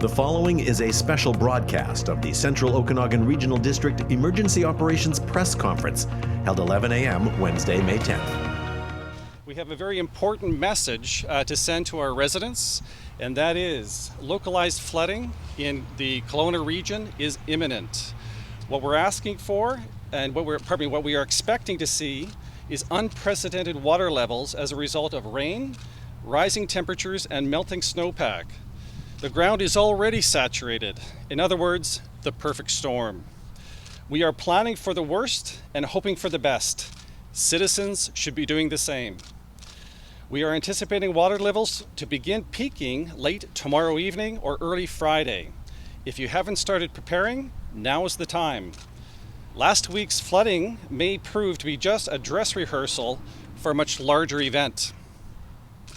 The following is a special broadcast of the Central Okanagan Regional District Emergency Operations Press Conference, held 11 a.m. Wednesday, May 10th. We have a very important message to send to our residents, and that is localized flooding in the Kelowna region is imminent. What we're asking for, and what we are expecting to see, is unprecedented water levels as a result of rain, rising temperatures, and melting snowpack. The ground is already saturated. In other words, the perfect storm. We are planning for the worst and hoping for the best. Citizens should be doing the same. We are anticipating water levels to begin peaking late tomorrow evening or early Friday. If you haven't started preparing, now is the time. Last week's flooding may prove to be just a dress rehearsal for a much larger event.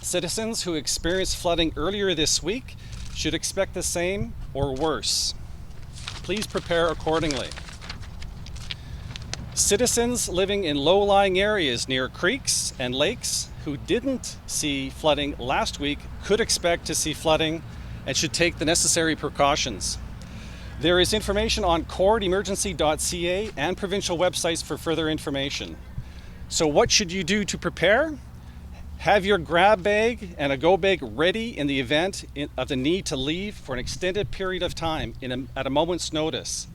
Citizens who experienced flooding earlier this week should expect the same or worse. Please prepare accordingly. Citizens living in low-lying areas near creeks and lakes who didn't see flooding last week could expect to see flooding and should take the necessary precautions. There is information on cordemergency.ca and provincial websites for further information. So what should you do to prepare? Have your grab bag and a go bag ready in the event of the need to leave for an extended period of time at a moment's notice.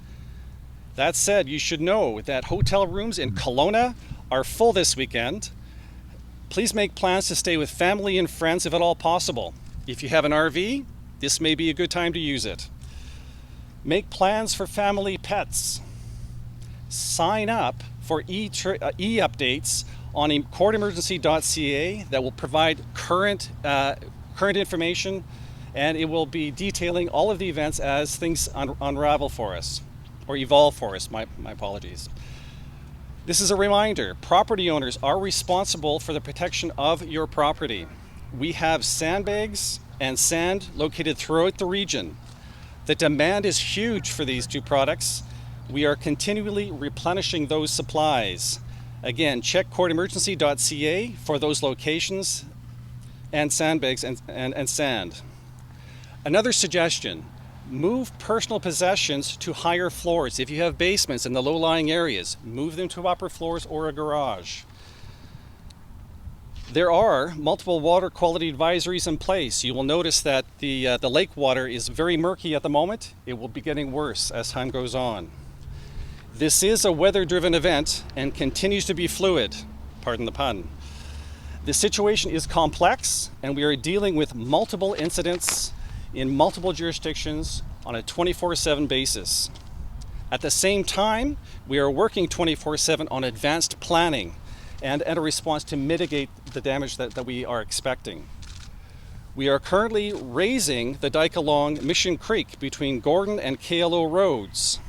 That said, you should know that hotel rooms in Kelowna are full this weekend. Please make plans to stay with family and friends if at all possible. If you have an RV, this may be a good time to use it. Make plans for family pets. Sign up for e-updates on cordemergency.ca that will provide current information, and it will be detailing all of the events as things unravel for us, or evolve for us, my apologies. This is a reminder, property owners are responsible for the protection of your property. We have sandbags and sand located throughout the region. The demand is huge for these two products. We are continually replenishing those supplies. Again, check cordemergency.ca for those locations and sandbags and sand. Another suggestion, move personal possessions to higher floors. If you have basements in the low-lying areas, move them to upper floors or a garage. There are multiple water quality advisories in place. You will notice that the lake water is very murky at the moment. It will be getting worse as time goes on. This is a weather-driven event and continues to be fluid, pardon the pun. The situation is complex, and we are dealing with multiple incidents in multiple jurisdictions on a 24/7 basis. At the same time, we are working 24/7 on advanced planning and a response to mitigate the damage that we are expecting. We are currently raising the dike along Mission Creek between Gordon and KLO roads.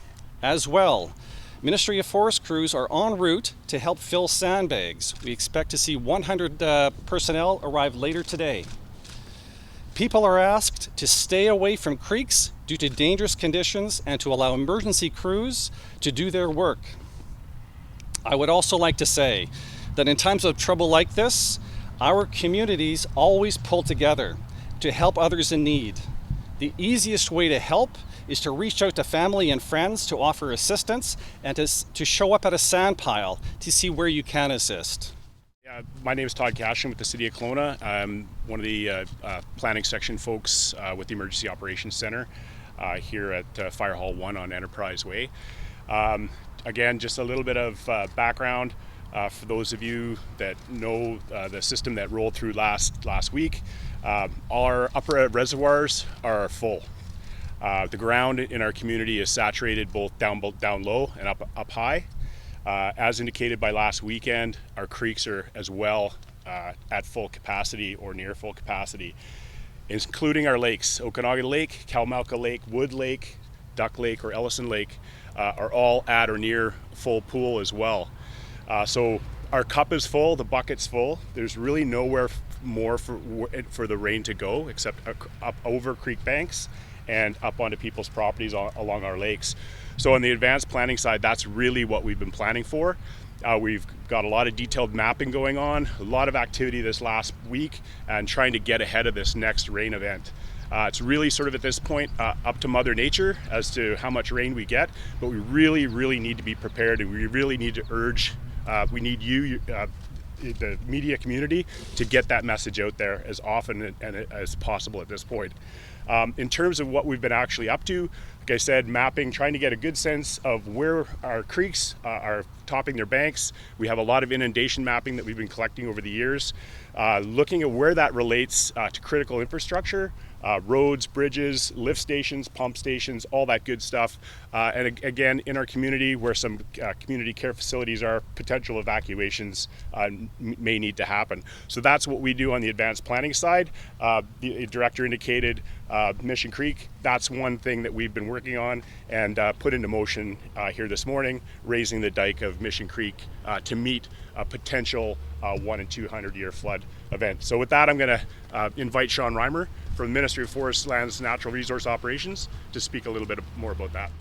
As well, Ministry of Forest crews are en route to help fill sandbags. We expect to see 100 personnel arrive later today. People are asked to stay away from creeks due to dangerous conditions and to allow emergency crews to do their work. I would also like to say that in times of trouble like this, our communities always pull together to help others in need. The easiest way to help is to reach out to family and friends to offer assistance and to show up at a sand pile to see where you can assist. Yeah, my name is Todd Cashin with the City of Kelowna. I'm one of the planning section folks with the Emergency Operations Center here at Fire Hall 1 on Enterprise Way. Again, just a little bit of background for those of you that know the system that rolled through last week. Our upper reservoirs are full. The ground in our community is saturated both down low and up high. As indicated by last weekend, our creeks are as well at full capacity or near full capacity, including our lakes. Okanagan Lake, Kalmalka Lake, Wood Lake, Duck Lake, or Ellison Lake are all at or near full pool as well. So our cup is full, the bucket's full. There's really nowhere more for the rain to go except up over creek banks and up onto people's properties along our lakes. So on the advanced planning side, that's really what we've been planning for. We've got a lot of detailed mapping going on, a lot of activity this last week, and trying to get ahead of this next rain event. It's really sort of at this point up to Mother Nature as to how much rain we get, but we really need to be prepared, and we really need to urge, we need you, the media community, to get that message out there as often and as possible at this point. In terms of what we've been actually up to, like I said, mapping, trying to get a good sense of where our creeks are topping their banks. We have a lot of inundation mapping that we've been collecting over the years, looking at where that relates to critical infrastructure, roads, bridges, lift stations, pump stations, all that good stuff. And again, in our community where some community care facilities are, potential evacuations may need to happen. So that's what we do on the advanced planning side. The director indicated Mission Creek, that's one thing that we've been working on and put into motion here this morning, raising the dike of Mission Creek to meet a potential 1 in 200 year flood event. So with that, I'm going to invite Sean Reimer from the Ministry of Forests, Lands, Natural Resource Operations to speak a little bit more about that.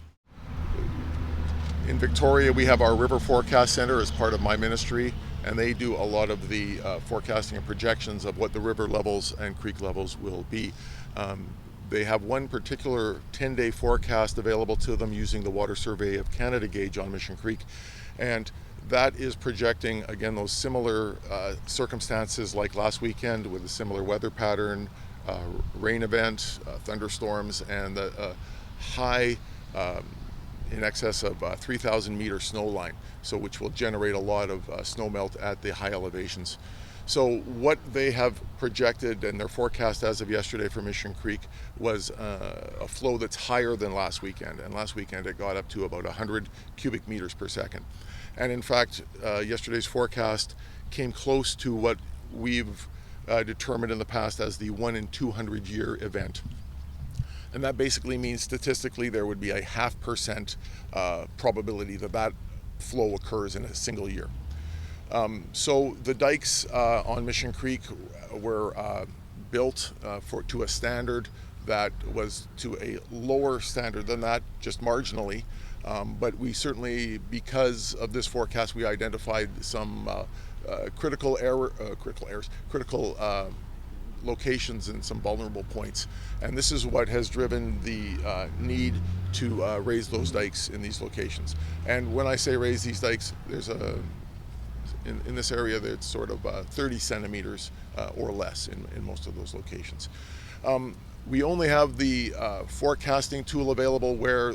In Victoria, we have our River Forecast Center as part of my ministry, and they do a lot of the forecasting and projections of what the river levels and creek levels will be. They have one particular 10-day forecast available to them using the Water Survey of Canada gauge on Mission Creek, and that is projecting, again, those similar circumstances like last weekend with a similar weather pattern, rain event, thunderstorms, and the high in excess of 3,000 meter snow line, so which will generate a lot of snow melt at the high elevations. So what they have projected and their forecast as of yesterday for Mission Creek was a flow that's higher than last weekend, and last weekend it got up to about 100 cubic meters per second. And in fact, yesterday's forecast came close to what we've determined in the past as the 1 in 200 year event. And that basically means statistically there would be a 0.5% probability that that flow occurs in a single year. So the dikes on Mission Creek were built to a standard that was to a lower standard than that, just marginally. But we certainly, because of this forecast, we identified some critical locations and some vulnerable points. And this is what has driven the need to raise those dikes in these locations. And when I say raise these dikes, there's in this area that's sort of 30 centimeters or less in most of those locations. We only have the forecasting tool available where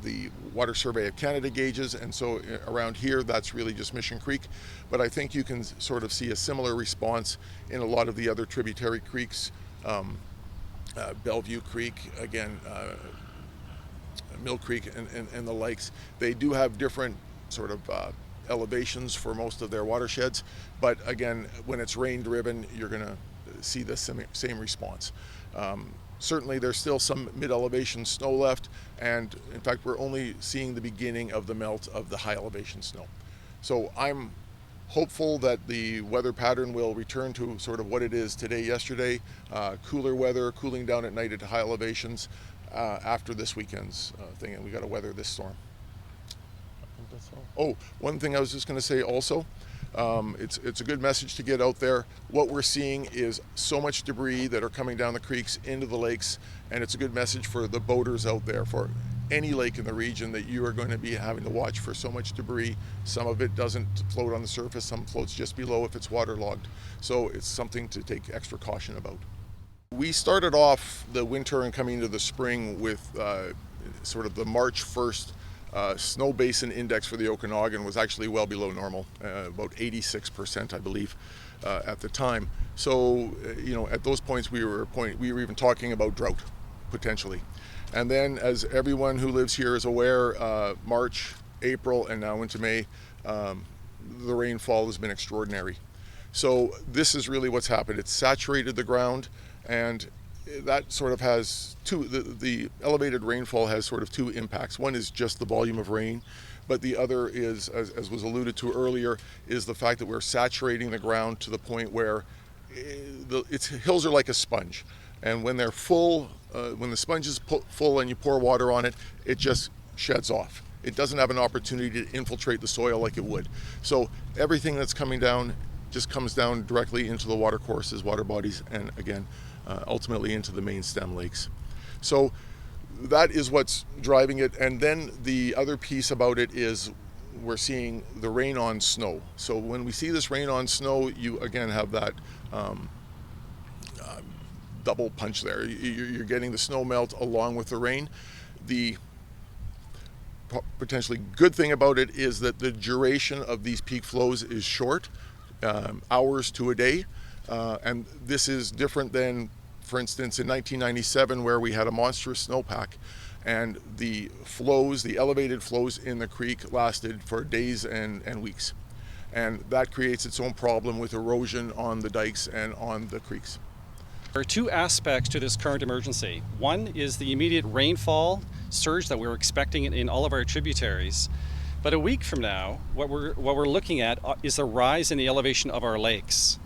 the Water Survey of Canada gauges, and so around here that's really just Mission Creek, but I think you can sort of see a similar response in a lot of the other tributary creeks. Bellevue Creek, again, Mill Creek and the likes. They do have different sort of elevations for most of their watersheds, but again, when it's rain driven, you're going to see the same response. Certainly there's still some mid-elevation snow left, and in fact we're only seeing the beginning of the melt of the high elevation snow. So I'm hopeful that the weather pattern will return to sort of what it is today, yesterday, cooler weather, cooling down at night at high elevations after this weekend's thing, and we got to weather this storm. Oh, one thing I was just going to say also, it's a good message to get out there. What we're seeing is so much debris that are coming down the creeks into the lakes, and it's a good message for the boaters out there, for any lake in the region, that you are going to be having to watch for so much debris. Some of it doesn't float on the surface, some floats just below if it's waterlogged. So it's something to take extra caution about. We started off the winter and coming into the spring with sort of the March 1st snow basin index for the Okanagan was actually well below normal, about 86%, I believe, at the time. So, at those points we were even talking about drought, potentially. And then, as everyone who lives here is aware, March, April, and now into May, the rainfall has been extraordinary. So this is really what's happened. It's saturated the ground, and that sort of has the elevated rainfall has sort of two impacts. One is just the volume of rain, but the other is, as was alluded to earlier, is the fact that we're saturating the ground to the point where its hills are like a sponge. And when they're full, when the sponge is full and you pour water on it, it just sheds off. It doesn't have an opportunity to infiltrate the soil like it would. So everything that's coming down just comes down directly into the water courses, water bodies, and again, ultimately into the main stem lakes. So that is what's driving it. And then the other piece about it is we're seeing the rain on snow. So when we see this rain on snow, you again have that double punch there. You're getting the snow melt along with the rain. The potentially good thing about it is that the duration of these peak flows is short, hours to a day. And this is different than, for instance, in 1997, where we had a monstrous snowpack and the flows, the elevated flows in the creek lasted for days and weeks. And that creates its own problem with erosion on the dikes and on the creeks. There are two aspects to this current emergency. One is the immediate rainfall surge that we're expecting in all of our tributaries. But a week from now, what we're looking at is a rise in the elevation of our lakes.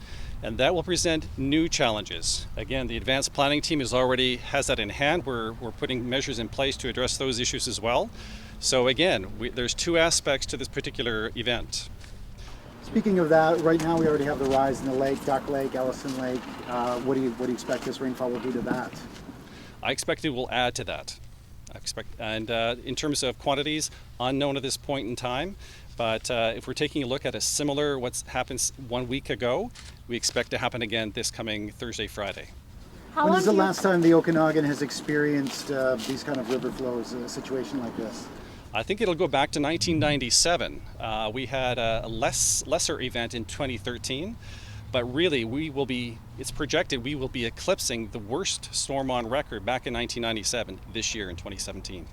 And that will present new challenges. Again, the advanced planning team has that in hand. We're putting measures in place to address those issues as well. So again, there's two aspects to this particular event. Speaking of that, right now we already have the rise in the lake, Duck Lake, Ellison Lake. What do you expect this rainfall will do to that? I expect it will add to that. In terms of quantities, unknown at this point in time. But if we're taking a look at a similar what's happened 1 week ago, we expect to happen again this coming Thursday, Friday. When is the last time the Okanagan has experienced these kind of river flows, a situation like this? I think it'll go back to 1997. We had a lesser event in 2013, but really it's projected we will be eclipsing the worst storm on record back in 1997 this year in 2017.